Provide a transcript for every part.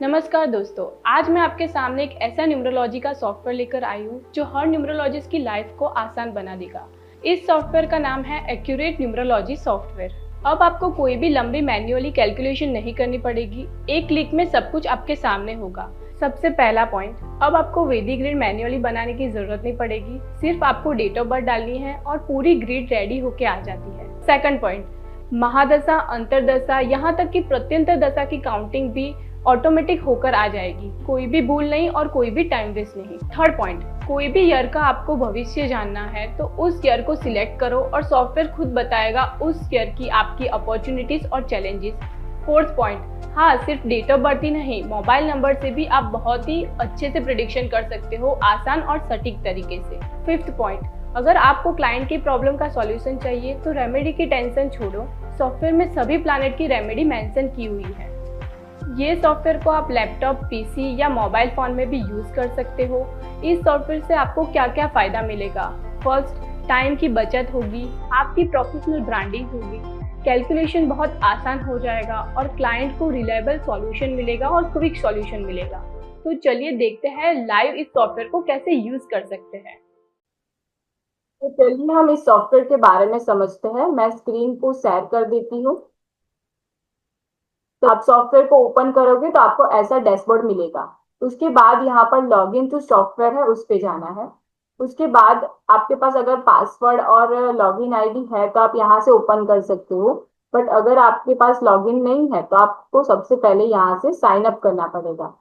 नमस्कार दोस्तों, आज मैं आपके सामने एक ऐसा न्यूमरोलॉजी का सॉफ्टवेयर लेकर आई हूँ जो हर न्यूमरोलॉजिस्ट की लाइफ को आसान बना देगा। इस सॉफ्टवेयर का नाम है एक्यूरेट न्यूमरोलॉजी सॉफ्टवेयर। अब आपको कोई भी लंबी मैन्युअली कैलकुलेशन नहीं करनी पड़ेगी, एक क्लिक में सब कुछ आपके सामने होगा। सबसे पहला पॉइंट, अब आपको वैदिक ग्रिड मैन्युअली बनाने की जरूरत नहीं पड़ेगी, सिर्फ आपको डेट ऑफ बर्थ डालनी है और पूरी ग्रिड रेडी होके आ जाती है। सेकंड पॉइंट, महादशा, अंतरदशा, यहाँ तक कि प्रत्यंतर दशा की काउंटिंग भी ऑटोमेटिक होकर आ जाएगी। कोई भी भूल नहीं और कोई भी टाइम वेस्ट नहीं। थर्ड पॉइंट, कोई भी ईयर का आपको भविष्य जानना है तो उस ईयर को सिलेक्ट करो और सॉफ्टवेयर खुद बताएगा उस ईयर की आपकी अपॉर्चुनिटीज और चैलेंजेस। फोर्थ पॉइंट, हाँ, सिर्फ डेट ऑफ बर्थ ही नहीं, मोबाइल नंबर से भी आप बहुत ही अच्छे से प्रिडिक्शन कर सकते हो, आसान और सटीक तरीके से। फिफ्थ पॉइंट, अगर आपको क्लाइंट की प्रॉब्लम का सॉल्यूशन चाहिए तो रेमेडी की टेंशन छोड़ो, सॉफ्टवेयर में सभी प्लैनेट की रेमेडी मेंशन की हुई है। ये सॉफ्टवेयर को आप लैपटॉप, पीसी या मोबाइल फोन में भी यूज कर सकते हो। इस सॉफ्टवेयर से आपको क्या क्या फायदा मिलेगा? फर्स्ट, टाइम की बचत होगी, आपकी प्रोफेशनल ब्रांडिंग होगी, कैलकुलेशन बहुत आसान हो जाएगा और क्लाइंट को रिलायबल सॉल्यूशन मिलेगा और क्विक सॉल्यूशन मिलेगा। तो चलिए देखते हैं लाइव इस सॉफ्टवेयर को कैसे यूज कर सकते हैं। तो चलिए हम इस सॉफ्टवेयर के बारे में समझते हैं। मैं स्क्रीन को शेयर कर देती हूँ। तो आप सॉफ्टवेयर को ओपन करोगे तो आपको ऐसा डैशबोर्ड मिलेगा। उसके बाद यहाँ पर लॉगिन टू सॉफ्टवेयर है, उस पे जाना है। उसके बाद आपके पास अगर पासवर्ड और लॉगिन आईडी है तो आप यहाँ से ओपन कर सकते हो। बट अगर आपके पास लॉगिन नहीं है तो आपको सबसे पहले यहाँ से साइन अप करना पड़ेगा।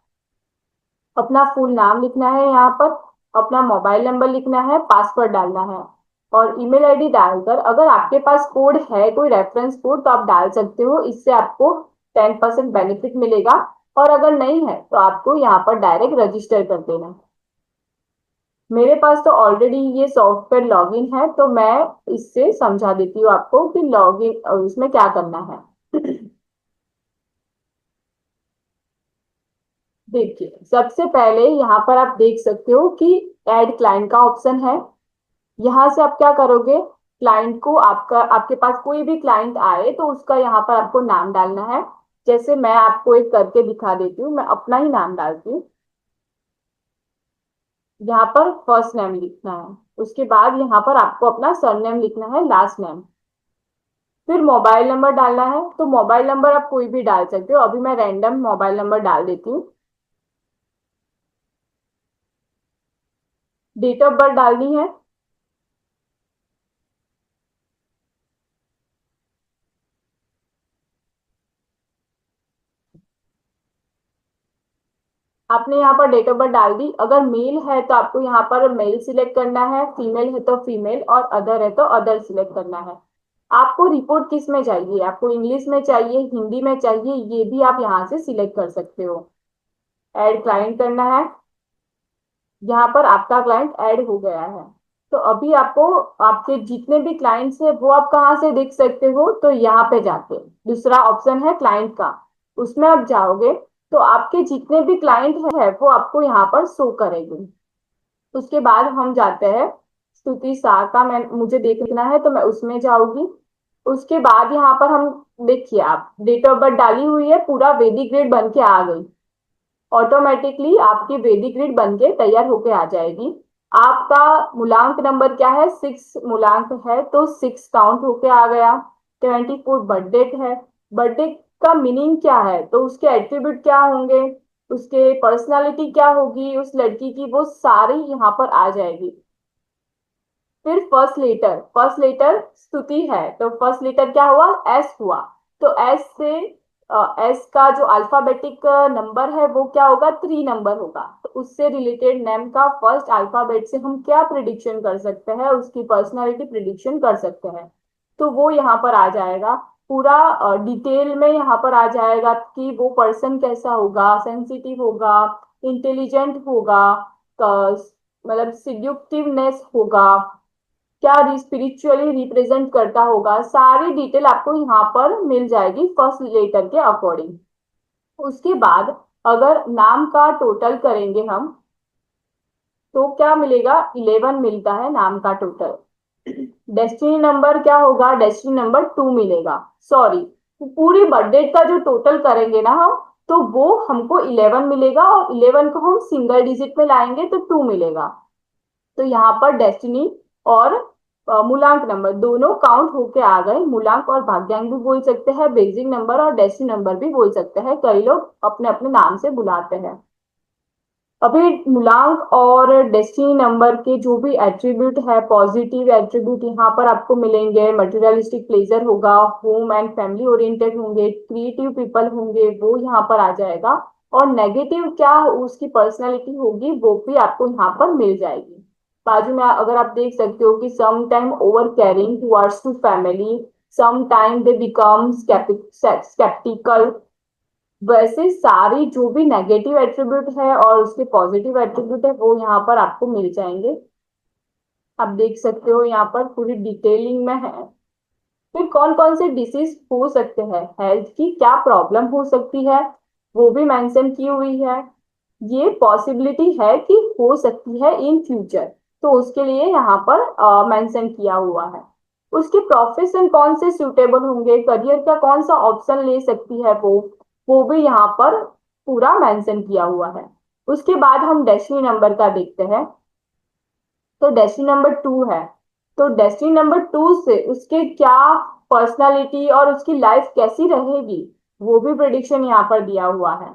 अपना फुल नाम लिखना है यहाँ पर, अपना मोबाइल नंबर लिखना है, पासवर्ड डालना है और ईमेल आईडी डालकर अगर आपके पास कोड है, कोई रेफरेंस कोड, तो आप डाल सकते हो। इससे आपको 10% बेनिफिट मिलेगा। और अगर नहीं है तो आपको यहाँ पर डायरेक्ट रजिस्टर कर देना है। मेरे पास तो ऑलरेडी ये सॉफ्टवेयर लॉगिन है तो मैं इससे समझा देती हूँ आपको कि लॉगिन इसमें क्या करना है। देखिए, सबसे पहले यहाँ पर आप देख सकते हो कि ऐड क्लाइंट का ऑप्शन है। यहाँ से आप क्या करोगे, क्लाइंट को, आपका आपके पास कोई भी क्लाइंट आए तो उसका यहाँ पर आपको नाम डालना है। जैसे मैं आपको एक करके दिखा देती हूँ, मैं अपना ही नाम डालती हूँ। यहाँ पर फर्स्ट नेम लिखना है, उसके बाद यहाँ पर आपको अपना सरनेम लिखना है, लास्ट नेम। फिर मोबाइल नंबर डालना है। तो मोबाइल नंबर आप कोई भी डाल सकते हो, अभी मैं रैंडम मोबाइल नंबर डाल देती हूँ। डेट ऑफ बर्थ डालनी है। आपने यहाँ पर डेट ऑफ बर्थ डाल दी। अगर मेल है तो आपको यहाँ पर मेल सिलेक्ट करना है, फीमेल है तो फीमेल और अदर है तो अदर सिलेक्ट करना है। आपको रिपोर्ट किस में चाहिए, आपको इंग्लिश में चाहिए, हिंदी में चाहिए, ये भी आप यहाँ से सिलेक्ट कर सकते हो। ऐड क्लाइंट करना है। यहाँ पर आपका क्लाइंट ऐड हो गया है। तो अभी आपको आपके जितने भी क्लाइंट्स है वो आप कहाँ से देख सकते हो, तो यहाँ पे जाके दूसरा ऑप्शन है क्लाइंट का, उसमें आप जाओगे तो आपके जितने भी क्लाइंट है वो आपको यहाँ पर शो करेंगे। उसके बाद हम जाते हैं स्तुति शाह का, मैं मुझे देखना है तो मैं उसमें जाऊंगी। उसके बाद यहाँ पर हम, देखिए, आप डेट ऑफ बर्थ डाली हुई है, पूरा वैदिक ग्रेड बन के आ गई। ऑटोमेटिकली आपकी वैदिक ग्रिड बन के तैयार होके आ जाएगी। आपका मूलांक नंबर क्या है, 6 मूलांक है तो 6 काउंट होके आ गया। 24 बर्थ डेट है। बर्थडे का मीनिंग क्या है, तो उसके एट्रीब्यूट क्या होंगे, उसके पर्सनालिटी क्या होगी उस लड़की की, वो सारी यहाँ पर आ जाएगी। फिर फर्स्ट लेटर स्तुति है तो फर्स्ट लेटर क्या हुआ, एस हुआ। तो एस से एस का जो अल्फाबेटिक नंबर है वो क्या होगा, 3 नंबर होगा। तो उससे रिलेटेड नेम का फर्स्ट अल्फाबेट से हम क्या प्रिडिक्शन कर सकते हैं, उसकी पर्सनालिटी प्रिडिक्शन कर सकते हैं। तो वो यहाँ पर आ जाएगा। पूरा डिटेल में यहाँ पर आ जाएगा कि वो पर्सन कैसा होगा, सेंसिटिव होगा, इंटेलिजेंट होगा, मतलब सिड्यूक्टिवनेस होगा, क्या स्पिरिचुअली रिप्रेजेंट करता होगा, सारी डिटेल आपको यहाँ पर मिल जाएगी फर्स्ट लेटर के अकॉर्डिंग। उसके बाद अगर नाम का टोटल करेंगे हम तो क्या मिलेगा, 11 मिलता है नाम का टोटल। डेस्टिनी नंबर क्या होगा, डेस्टिनी नंबर 2 मिलेगा। सॉरी, पूरी बर्थडे का जो टोटल करेंगे ना हम, तो वो हमको 11 मिलेगा, और 11 को हम सिंगल डिजिट में लाएंगे तो 2 मिलेगा। तो यहाँ पर डेस्टिनी और मूलांक नंबर दोनों काउंट होके आ गए। मूलांक और भाग्यांक भी बोल सकते हैं, बेसिक नंबर और डेस्टिनी नंबर भी बोल सकते हैं, कई लोग अपने अपने नाम से बुलाते हैं। अभी मूलांक और डेस्टिनी नंबर के जो भी एट्रीब्यूट है, पॉजिटिव एट्रीब्यूट यहाँ पर आपको मिलेंगे। मटेरियलिस्टिक प्लेजर होगा, होम एंड फैमिली ओरिएंटेड होंगे, क्रिएटिव पीपल होंगे, वो यहाँ पर आ जाएगा। और नेगेटिव क्या उसकी पर्सनैलिटी होगी वो भी आपको यहाँ पर मिल जाएगी। बाजू में अगर आप देख सकते हो कि some time over caring towards to family, some time they become sceptical. वैसे सारी जो भी नेगेटिव एट्रीब्यूट है और उसके पॉजिटिव एट्रीब्यूट है वो यहाँ पर आपको मिल जाएंगे। आप देख सकते हो यहाँ पर पूरी डिटेलिंग में है। फिर कौन कौन से डिसीज हो सकते हैं, हेल्थ की क्या प्रॉब्लम हो सकती है वो भी मेंशन की हुई है। ये पॉसिबिलिटी है कि हो सकती है इन फ्यूचर, तो उसके लिए यहाँ पर मेंशन किया हुआ है। उसके प्रोफेशन कौन से सूटेबल होंगे, करियर का कौन सा ऑप्शन ले सकती है वो भी यहाँ पर पूरा मेंशन किया हुआ है। उसके बाद हम डेस्टिनी नंबर का देखते हैं। तो डेस्टिनी नंबर 2 है, तो डेस्टिनी नंबर 2 से उसके क्या पर्सनालिटी और उसकी लाइफ कैसी रहेगी वो भी प्रेडिक्शन यहाँ पर दिया हुआ है।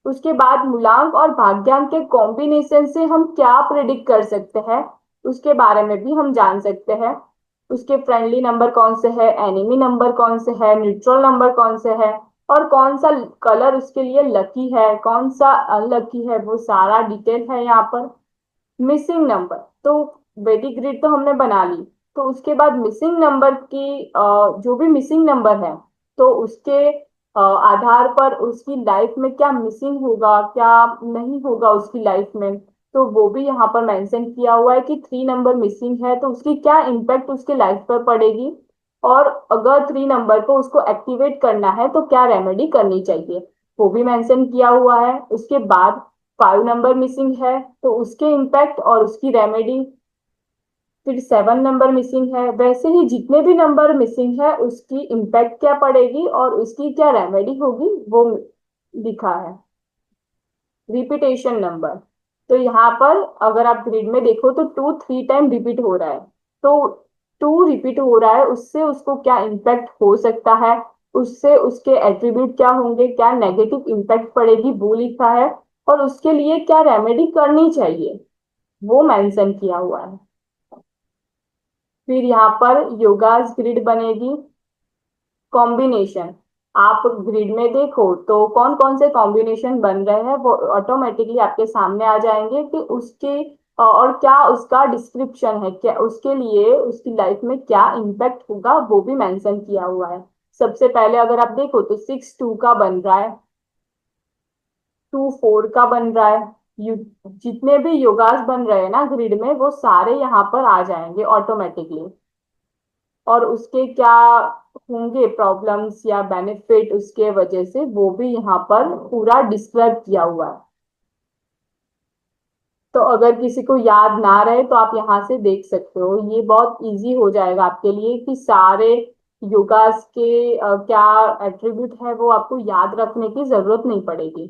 उसके बाद मूलांक और भाग्यांक के कॉम्बिनेशन से हम क्या प्रेडिक्ट कर सकते हैं उसके बारे में भी हम जान सकते हैं। उसके फ्रेंडली नंबर कौन से है, एनिमी नंबर कौन से है, न्यूट्रल नंबर कौन से है, और कौन सा कलर उसके लिए लकी है, कौन सा अनलकी है, वो सारा डिटेल है यहाँ पर। मिसिंग नंबर, तो वैदिक ग्रिड तो हमने बना ली। तो उसके बाद मिसिंग नंबर की जो भी मिसिंग नंबर है तो उसके आधार पर उसकी लाइफ में क्या मिसिंग होगा, क्या नहीं होगा उसकी लाइफ में, तो वो भी यहाँ पर मेंशन किया हुआ है कि 3 नंबर मिसिंग है तो उसकी क्या इम्पैक्ट उसके लाइफ पर पड़ेगी। और अगर 3 नंबर को उसको एक्टिवेट करना है तो क्या रेमेडी करनी चाहिए वो भी मेंशन किया हुआ है। उसके बाद 5 नंबर मिसिंग है तो उसके इम्पैक्ट और उसकी रेमेडी। फिर 7 नंबर मिसिंग है, वैसे ही जितने भी नंबर मिसिंग है उसकी इम्पैक्ट क्या पड़ेगी और उसकी क्या रेमेडी होगी वो लिखा है। रिपीटेशन नंबर, तो यहाँ पर अगर आप ग्रिड में देखो तो 2 3 टाइम रिपीट हो रहा है, तो 2 रिपीट हो रहा है उससे उसको क्या इम्पैक्ट हो सकता है, उससे उसके एट्रीब्यूट क्या होंगे, क्या नेगेटिव इम्पैक्ट पड़ेगी वो लिखा है, और उसके लिए क्या रेमेडी करनी चाहिए वो मेंशन किया हुआ है। फिर यहाँ पर योगास ग्रिड बनेगी। कॉम्बिनेशन, आप ग्रिड में देखो तो कौन कौन से कॉम्बिनेशन बन रहे हैं वो ऑटोमेटिकली आपके सामने आ जाएंगे कि उसके और क्या उसका डिस्क्रिप्शन है, क्या उसके लिए उसकी लाइफ में क्या इम्पैक्ट होगा वो भी मेंशन किया हुआ है। सबसे पहले अगर आप देखो तो 6 2 का बन रहा है, 2 4 का बन रहा है। यू जितने भी योगास बन रहे हैं ना ग्रिड में वो सारे यहाँ पर आ जाएंगे ऑटोमेटिकली। और उसके क्या होंगे प्रॉब्लम्स या बेनिफिट उसके वजह से वो भी यहाँ पर पूरा डिस्क्राइब किया हुआ है। तो अगर किसी को याद ना रहे तो आप यहाँ से देख सकते हो, ये बहुत इजी हो जाएगा आपके लिए कि सारे योगास के क्या एट्रीब्यूट है वो आपको याद रखने की जरूरत नहीं पड़ेगी।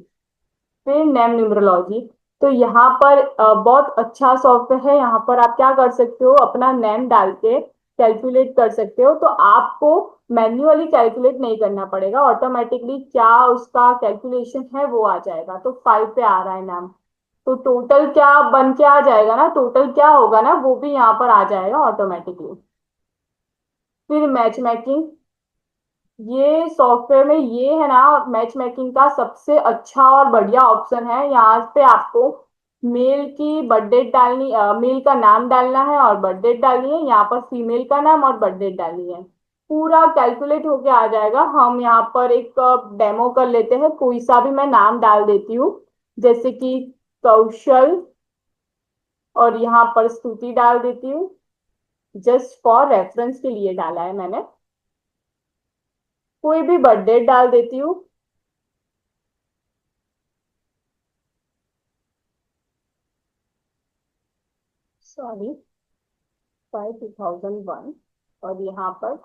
फिर नेम न्यूमरोलॉजी, तो यहाँ पर बहुत अच्छा सॉफ्टवेयर है। यहाँ पर आप क्या कर सकते हो, अपना नेम डाल के कैलकुलेट कर सकते हो, तो आपको मैन्युअली कैलकुलेट नहीं करना पड़ेगा, ऑटोमेटिकली क्या उसका कैलकुलेशन है वो आ जाएगा। तो 5 पे आ रहा है नाम, तो टोटल क्या बन के आ जाएगा ना, टोटल क्या होगा ना वो भी यहाँ पर आ जाएगा ऑटोमेटिकली। फिर मैच मेकिंग, ये सॉफ्टवेयर में ये है ना मैच मेकिंग का सबसे अच्छा और बढ़िया ऑप्शन है। यहाँ पे आपको मेल की बर्थ डेट डालनी, मेल का नाम डालना है और बर्थ डेट डालनी है, यहाँ पर फीमेल का नाम और बर्थ डेट डालनी है, पूरा कैलकुलेट होके आ जाएगा। हम यहाँ पर एक डेमो कर लेते हैं, कोई सा भी मैं नाम डाल देती हूँ, जैसे कि कौशल, और यहाँ पर स्तुति डाल देती हूँ, जस्ट फॉर रेफरेंस के लिए डाला है मैंने। कोई भी बर्थ डेट डाल देती हूँ, सॉरी 5 2001, और यहाँ पर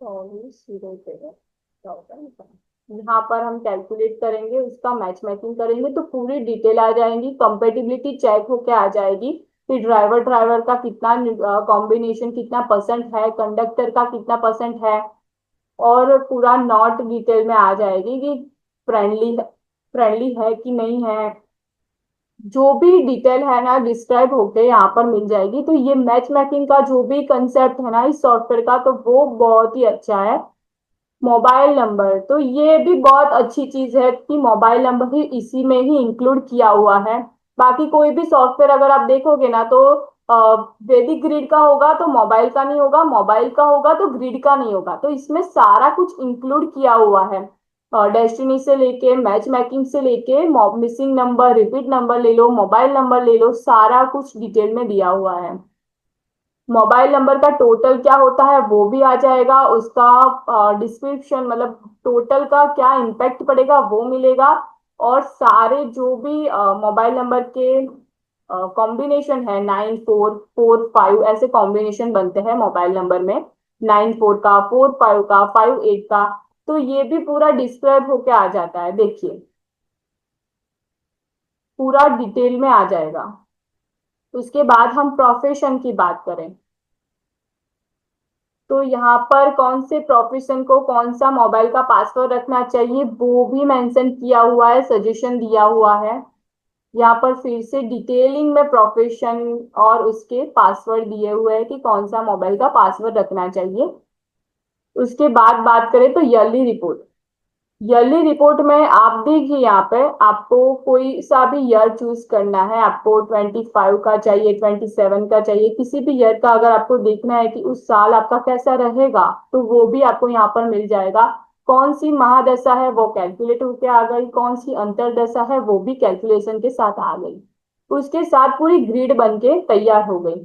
24/0/2001। यहाँ पर हम कैलकुलेट करेंगे, उसका मैच मैचिंग करेंगे तो पूरी डिटेल आ जाएंगी, कंपेटिबिलिटी चेक होके आ जाएगी कि ड्राइवर ड्राइवर का कितना कॉम्बिनेशन कितना परसेंट है, कंडक्टर का कितना परसेंट है, और पूरा नॉट डिटेल में आ जाएगी कि फ्रेंडली है कि नहीं है। जो भी डिटेल है ना डिस्क्राइब होके यहाँ पर मिल जाएगी। तो ये मैच मेकिंग का जो भी कंसेप्ट है ना इस सॉफ्टवेयर का, तो वो बहुत ही अच्छा है। मोबाइल नंबर, तो ये भी बहुत अच्छी चीज है कि मोबाइल नंबर भी इसी में ही इंक्लूड किया हुआ है। बाकी कोई भी सॉफ्टवेयर अगर आप देखोगे ना तो वैदिक ग्रिड का होगा तो मोबाइल का नहीं होगा, मोबाइल का होगा तो ग्रिड का नहीं होगा। तो इसमें सारा कुछ इंक्लूड किया हुआ है, डेस्टिनी से लेके मैच मैकिंग से लेके मिसिंग नंबर, रिपीट नंबर ले लो, मोबाइल नंबर ले लो, सारा कुछ डिटेल में दिया हुआ है। मोबाइल नंबर का टोटल क्या होता है वो भी आ जाएगा, उसका डिस्क्रिप्शन मतलब टोटल का क्या इम्पैक्ट पड़ेगा वो मिलेगा। और सारे जो भी मोबाइल नंबर के कॉम्बिनेशन है, 9445 ऐसे कॉम्बिनेशन बनते हैं मोबाइल नंबर में, 94 का, 45 का, 58 का। तो ये भी पूरा डिस्क्राइब होके आ जाता है, देखिए पूरा डिटेल में आ जाएगा। उसके बाद हम प्रोफेशन की बात करें तो यहाँ पर कौन से प्रोफेशन को कौन सा मोबाइल का पासवर्ड रखना चाहिए वो भी मेंशन किया हुआ है, सजेशन दिया हुआ है। यहाँ पर फिर से डिटेलिंग में प्रोफेशन और उसके पासवर्ड दिए हुए हैं कि कौन सा मोबाइल का पासवर्ड रखना चाहिए। उसके बाद बात करें तो ईयरली रिपोर्ट। ईयरली रिपोर्ट में आप देखिए यहाँ पे आपको कोई सा भी ईयर चूज करना है, आपको 25 का चाहिए, 27 का चाहिए, किसी भी ईयर का अगर आपको देखना है कि उस साल आपका कैसा रहेगा तो वो भी आपको यहाँ पर मिल जाएगा। कौन सी महादशा है वो कैलकुलेट होके आ गई, कौन सी अंतरदशा है वो भी कैलकुलेशन के साथ आ गई। उसके साथ पूरी ग्रिड बन के तैयार हो गई,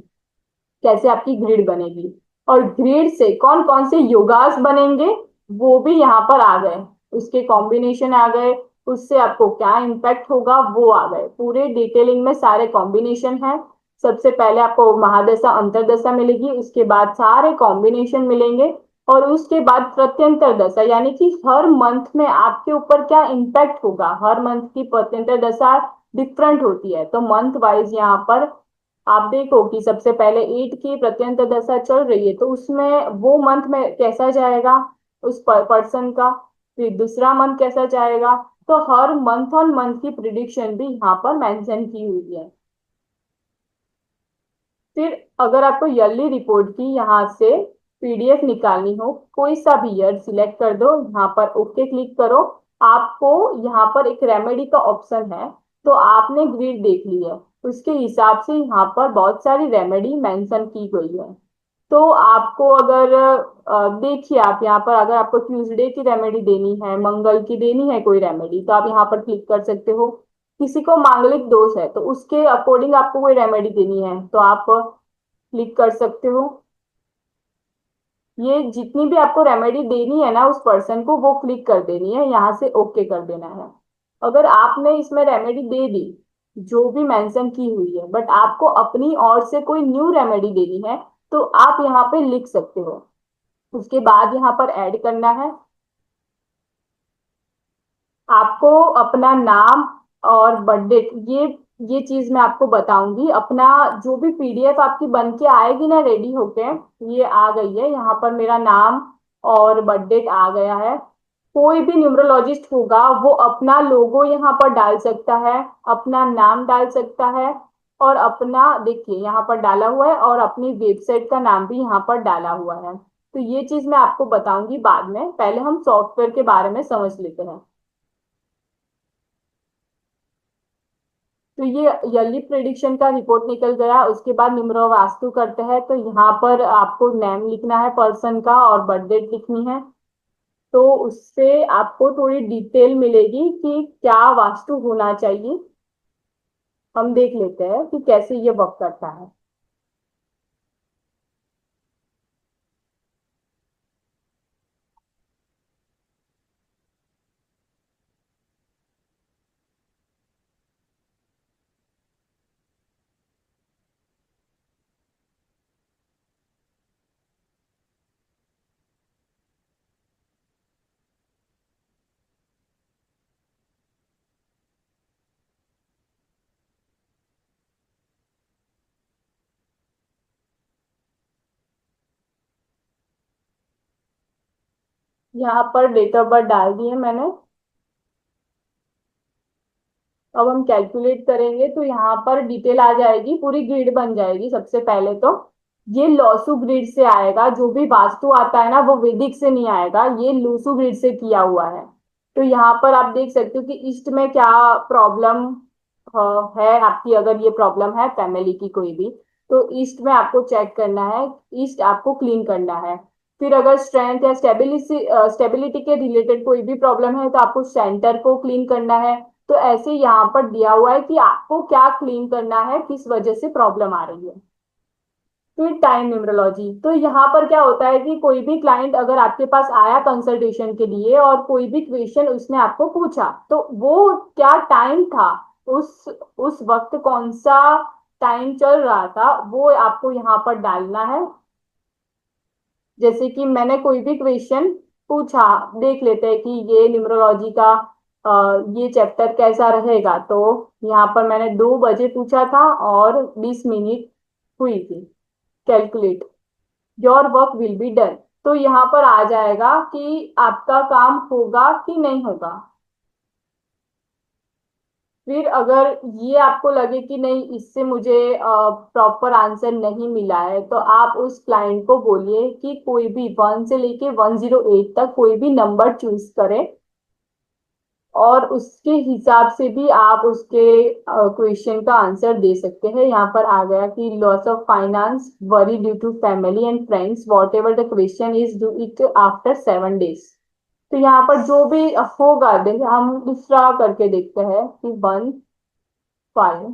कैसे आपकी ग्रिड बनेगी। और ग्रिड से कौन कौन से योगास बनेंगे वो भी यहाँ पर आ गए, उसके कॉम्बिनेशन आ गए, उससे आपको क्या इम्पैक्ट होगा वो आ गए, पूरे डिटेलिंग में सारे कॉम्बिनेशन है। सबसे पहले आपको महादशा अंतरदशा मिलेगी, उसके बाद सारे कॉम्बिनेशन मिलेंगे, और उसके बाद प्रत्यंतर दशा यानी कि हर मंथ में आपके ऊपर क्या इम्पैक्ट होगा। हर मंथ की प्रत्यंतर दशा डिफरेंट होती है, तो मंथ वाइज यहाँ पर आप देखो कि सबसे पहले 8 की प्रत्यंत दशा चल रही है तो उसमें वो मंथ में कैसा जाएगा उस पर्सन का, फिर दूसरा मंथ कैसा जाएगा। तो हर मंथ ऑन मंथ की प्रिडिक्शन भी यहाँ पर मेंशन की हुई है। फिर अगर आपको ईयरली रिपोर्ट की यहाँ से पीडीएफ निकालनी हो, कोई सा भी ईयर सिलेक्ट कर दो, यहाँ पर ओके क्लिक करो। आपको यहाँ पर एक रेमेडी का ऑप्शन है, तो आपने ग्रिड देख ली है, उसके हिसाब से यहाँ पर बहुत सारी रेमेडी मेंशन की गई है। तो आपको अगर देखिए आप यहाँ पर अगर आपको ट्यूसडे की रेमेडी देनी है, मंगल की देनी है कोई रेमेडी, तो आप यहाँ पर क्लिक कर सकते हो। किसी को मांगलिक दोष है तो उसके अकॉर्डिंग आपको कोई रेमेडी देनी है तो आप क्लिक कर सकते हो। ये जितनी भी आपको रेमेडी देनी है ना उस पर्सन को वो क्लिक कर देनी है, यहाँ से ओके कर देना है। अगर आपने इसमें रेमेडी दे दी जो भी मेंशन की हुई है, बट आपको अपनी ओर से कोई न्यू रेमेडी देनी है तो आप यहाँ पे लिख सकते हो। उसके बाद यहाँ पर ऐड करना है, आपको अपना नाम और बर्थडे। ये चीज मैं आपको बताऊंगी। अपना जो भी पीडीएफ आपकी बन के आएगी ना रेडी होके, ये आ गई है, यहाँ पर मेरा नाम और बर्थडे आ गया है। कोई भी न्यूमरोलॉजिस्ट होगा वो अपना लोगो यहाँ पर डाल सकता है, अपना नाम डाल सकता है, और अपना देखिए यहाँ पर डाला हुआ है, और अपनी वेबसाइट का नाम भी यहाँ पर डाला हुआ है। तो ये चीज मैं आपको बताऊंगी बाद में, पहले हम सॉफ्टवेयर के बारे में समझ लेते हैं। तो ये ईयरली प्रिडिक्शन का रिपोर्ट निकल गया। उसके बाद न्यूमरो वास्तु करते हैं, तो यहाँ पर आपको नेम लिखना है पर्सन का और बर्थ डेट लिखनी है। तो उससे आपको थोड़ी डिटेल मिलेगी कि क्या वास्तु होना चाहिए। हम देख लेते हैं कि कैसे ये वर्क करता है। यहाँ पर डेट ऑफ बर्थ डाल दिए मैंने। अब हम कैलकुलेट करेंगे तो यहाँ पर डिटेल आ जाएगी, पूरी ग्रिड बन जाएगी। सबसे पहले तो ये लॉसू ग्रिड से आएगा, जो भी वास्तु आता है ना वो वैदिक से नहीं आएगा, ये लूसू ग्रिड से किया हुआ है। तो यहाँ पर आप देख सकते हो कि ईस्ट में क्या प्रॉब्लम है आपकी। अगर ये प्रॉब्लम है फैमिली की कोई भी, तो ईस्ट में आपको चेक करना है, ईस्ट आपको क्लीन करना है। फिर अगर स्ट्रेंथ या स्टेबिलिटी के रिलेटेड कोई भी प्रॉब्लम है तो आपको सेंटर को क्लीन करना है। तो ऐसे यहाँ पर दिया हुआ है कि आपको क्या क्लीन करना है, किस वजह से प्रॉब्लम आ रही है। फिर टाइम न्यूमरोलॉजी, तो यहाँ पर क्या होता है कि कोई भी क्लाइंट अगर आपके पास आया कंसल्टेशन के लिए और कोई भी क्वेश्चन उसने आपको पूछा, तो वो क्या टाइम था, उस वक्त कौन सा टाइम चल रहा था, वो आपको यहाँ पर डालना है। जैसे कि मैंने कोई भी क्वेश्चन पूछा, देख लेते हैं कि ये न्यूमरोलॉजी का ये चैप्टर कैसा रहेगा। तो यहाँ पर मैंने 2 बजे पूछा था और 20 मिनट हुई थी। Calculate your work will be done, तो यहाँ पर आ जाएगा कि आपका काम होगा कि नहीं होगा। फिर अगर ये आपको लगे कि नहीं, इससे मुझे प्रॉपर आंसर नहीं मिला है, तो आप उस क्लाइंट को बोलिए कि कोई भी 1 से लेके 108 तक कोई भी नंबर चूज करें, और उसके हिसाब से भी आप उसके क्वेश्चन का आंसर दे सकते हैं। यहाँ पर आ गया कि loss of finance, worry due to family and friends, whatever the question is, do it after 7 days. तो यहाँ पर जो भी होगा, देखिए हम दूसरा करके देखते हैं कि 1 5।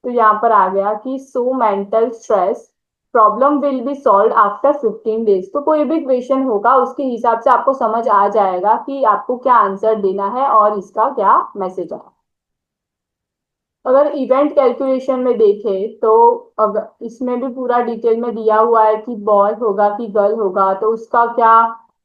तो यहाँ पर आ गया कि so mental stress, problem will be solve after 15 days. तो कोई भी क्वेश्चन होगा उसके हिसाब से आपको समझ आ जाएगा कि आपको क्या आंसर देना है और इसका क्या मैसेज है। अगर इवेंट कैलकुलेशन में देखें तो अगर इसमें भी पूरा डिटेल में दिया हुआ है कि बॉय होगा कि गर्ल होगा, तो उसका क्या,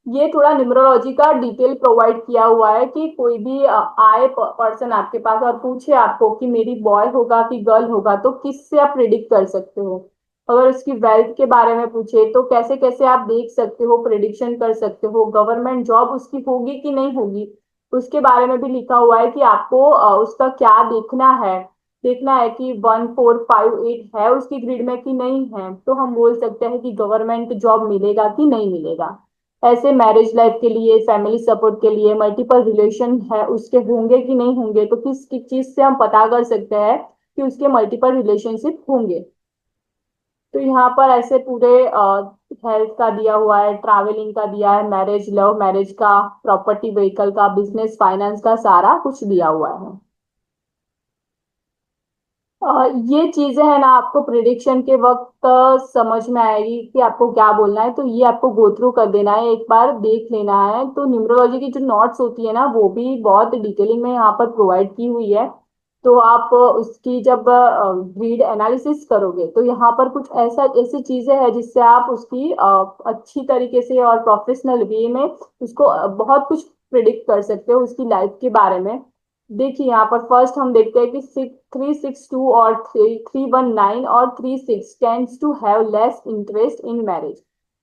ये थोड़ा न्यूमरोलॉजी का डिटेल प्रोवाइड किया हुआ है कि कोई भी आए पर्सन आपके पास और पूछे आपको कि मेरी बॉय होगा कि गर्ल होगा, तो किससे आप प्रिडिक्ट कर सकते हो। अगर उसकी वेल्थ के बारे में पूछे तो कैसे कैसे आप देख सकते हो, प्रिडिक्शन कर सकते हो। गवर्नमेंट जॉब उसकी होगी कि नहीं होगी, उसके बारे में भी लिखा हुआ है कि आपको उसका क्या देखना है कि 1458 है उसकी ग्रिड में कि नहीं है, तो हम बोल सकते हैं कि गवर्नमेंट जॉब मिलेगा कि नहीं मिलेगा। ऐसे मैरिज लाइफ के लिए, फैमिली सपोर्ट के लिए, मल्टीपल रिलेशन है उसके होंगे कि नहीं होंगे, तो किस किस चीज से हम पता कर सकते हैं कि उसके मल्टीपल रिलेशनशिप होंगे। तो यहाँ पर ऐसे पूरे हेल्थ का दिया हुआ है, ट्रैवलिंग का दिया है, मैरिज, लव मैरिज का, प्रॉपर्टी व्हीकल का, बिजनेस फाइनेंस का, सारा कुछ दिया हुआ है। ये चीजें है ना आपको प्रिडिक्शन के वक्त समझ में आएगी कि आपको क्या बोलना है, तो ये आपको गो थ्रू कर देना है, एक बार देख लेना है। तो न्यूमरोलॉजी की जो नोट्स होती है ना वो भी बहुत डिटेलिंग में यहाँ पर प्रोवाइड की हुई है। तो आप उसकी जब ग्रीड एनालिसिस करोगे तो यहाँ पर कुछ ऐसा ऐसी चीजें हैं जिससे आप उसकी अच्छी तरीके से और प्रोफेशनल वे में उसको बहुत कुछ प्रिडिक्ट कर सकते हो उसकी लाइफ के बारे में। देखिए यहाँ पर फर्स्ट हम देखते हैं कि 362 और 319 और 36 tends to have less interest in marriage.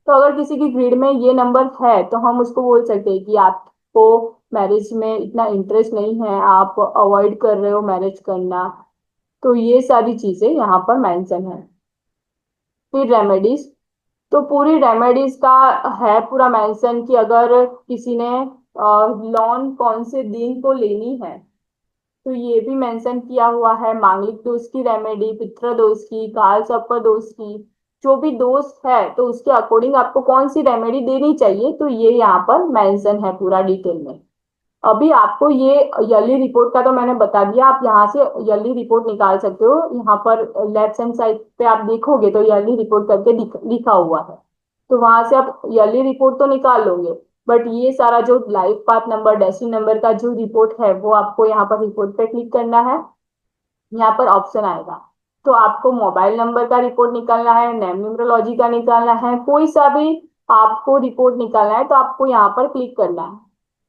तो अगर किसी की ग्रिड में ये नंबर है तो हम उसको बोल सकते हैं कि आपको मैरिज में इतना इंटरेस्ट नहीं है, आप अवॉइड कर रहे हो मैरिज करना। तो ये सारी चीजें यहाँ पर मेंशन है। फिर रेमेडीज, तो पूरी रेमेडीज का है पूरा मेंशन कि अगर किसी ने लोन कौन से दिन को लेनी है, तो ये भी मेंशन किया हुआ है। मांगलिक दोष की रेमेडी, पितृ दोष की, काल सर्प दोष की, जो भी दोष है तो उसके अकॉर्डिंग आपको कौन सी रेमेडी देनी चाहिए, तो ये यहाँ पर मेंशन है पूरा डिटेल में। अभी आपको ये ईयरली रिपोर्ट का तो मैंने बता दिया, आप यहाँ से ईयरली रिपोर्ट निकाल सकते हो। यहाँ पर लेफ्ट हैंड साइड पे आप देखोगे तो ईयरली रिपोर्ट करके लिखा हुआ है, तो वहां से आप ईयरली रिपोर्ट तो निकाल लोगे। बट ये सारा जो life path number, destiny number का जो रिपोर्ट है वो आपको यहाँ पर रिपोर्ट पे क्लिक करना है। यहाँ पर ऑप्शन आएगा, तो आपको मोबाइल नंबर का रिपोर्ट निकालना है, नेम न्यूमरोलॉजी का निकालना है, कोई सा भी आपको रिपोर्ट निकालना है तो आपको यहाँ पर क्लिक करना है।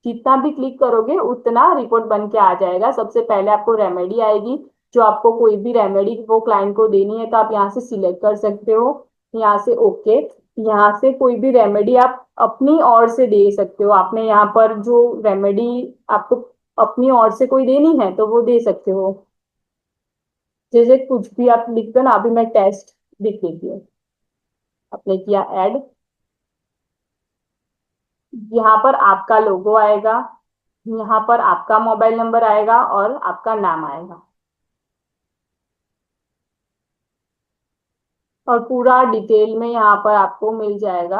जितना भी क्लिक करोगे उतना रिपोर्ट बन के आ जाएगा। सबसे पहले आपको रेमेडी आएगी, जो आपको कोई भी रेमेडी वो क्लाइंट को देनी है तो आप यहाँ से सिलेक्ट कर सकते हो, यहाँ से ओके। यहाँ से कोई भी रेमेडी आप अपनी ओर से दे सकते हो। आपने यहाँ पर जो रेमेडी आपको अपनी ओर से कोई देनी है तो वो दे सकते हो। जैसे कुछ भी आप लिख दो ना, अभी मैं टेस्ट लिख देती हूँ। आपने किया ऐड, यहाँ पर आपका लोगो आएगा, यहाँ पर आपका मोबाइल नंबर आएगा और आपका नाम आएगा और पूरा डिटेल में यहाँ पर आपको मिल जाएगा।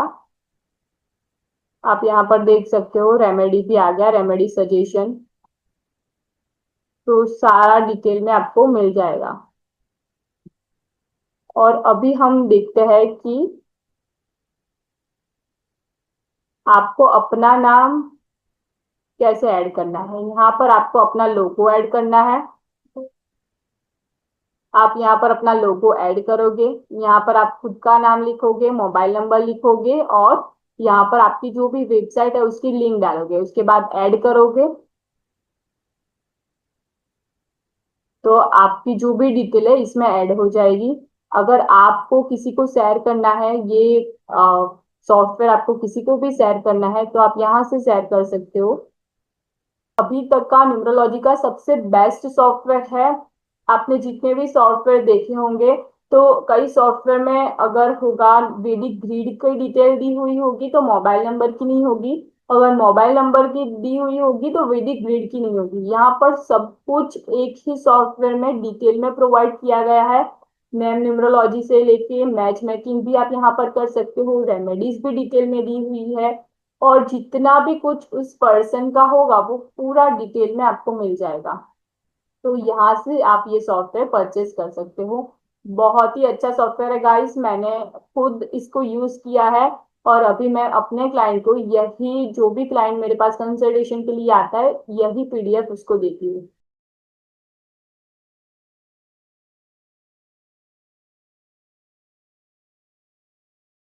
आप यहाँ पर देख सकते हो रेमेडी भी आ गया, रेमेडी सजेशन। तो सारा डिटेल में आपको मिल जाएगा। और अभी हम देखते हैं कि आपको अपना नाम कैसे ऐड करना है। यहाँ पर आपको अपना लोगो ऐड करना है। आप यहाँ पर अपना लोगो ऐड करोगे, यहाँ पर आप खुद का नाम लिखोगे, मोबाइल नंबर लिखोगे और यहाँ पर आपकी जो भी वेबसाइट है उसकी लिंक डालोगे, उसके बाद ऐड करोगे। तो आपकी जो भी डिटेल है इसमें ऐड हो जाएगी। अगर आपको किसी को शेयर करना है, ये सॉफ्टवेयर आपको किसी को भी शेयर करना है तो आप यहाँ से शेयर कर सकते हो। अभी तक का न्यूमरोलॉजी का सबसे बेस्ट सॉफ्टवेयर है। आपने जितने भी सॉफ्टवेयर देखे होंगे तो कई सॉफ्टवेयर में अगर होगा वैदिक ग्रीड की डिटेल दी हुई होगी तो मोबाइल नंबर की नहीं होगी, अगर मोबाइल नंबर की दी हुई होगी तो वैदिक ग्रीड की नहीं होगी। यहाँ पर सब कुछ एक ही सॉफ्टवेयर में डिटेल में प्रोवाइड किया गया है। नेम न्यूमरोलॉजी से लेके मैच मेकिंग भी आप यहाँ पर कर सकते हो, रेमेडीज भी डिटेल में दी हुई है और जितना भी कुछ उस पर्सन का होगा वो पूरा डिटेल में आपको मिल जाएगा। तो यहाँ से आप ये सॉफ्टवेयर परचेज कर सकते हो। बहुत ही अच्छा सॉफ्टवेयर है गाइस, मैंने खुद इसको यूज किया है और अभी मैं अपने क्लाइंट को यही, जो भी क्लाइंट मेरे पास कंसल्टेशन के लिए आता है, यही पीडीएफ उसको देती हूँ।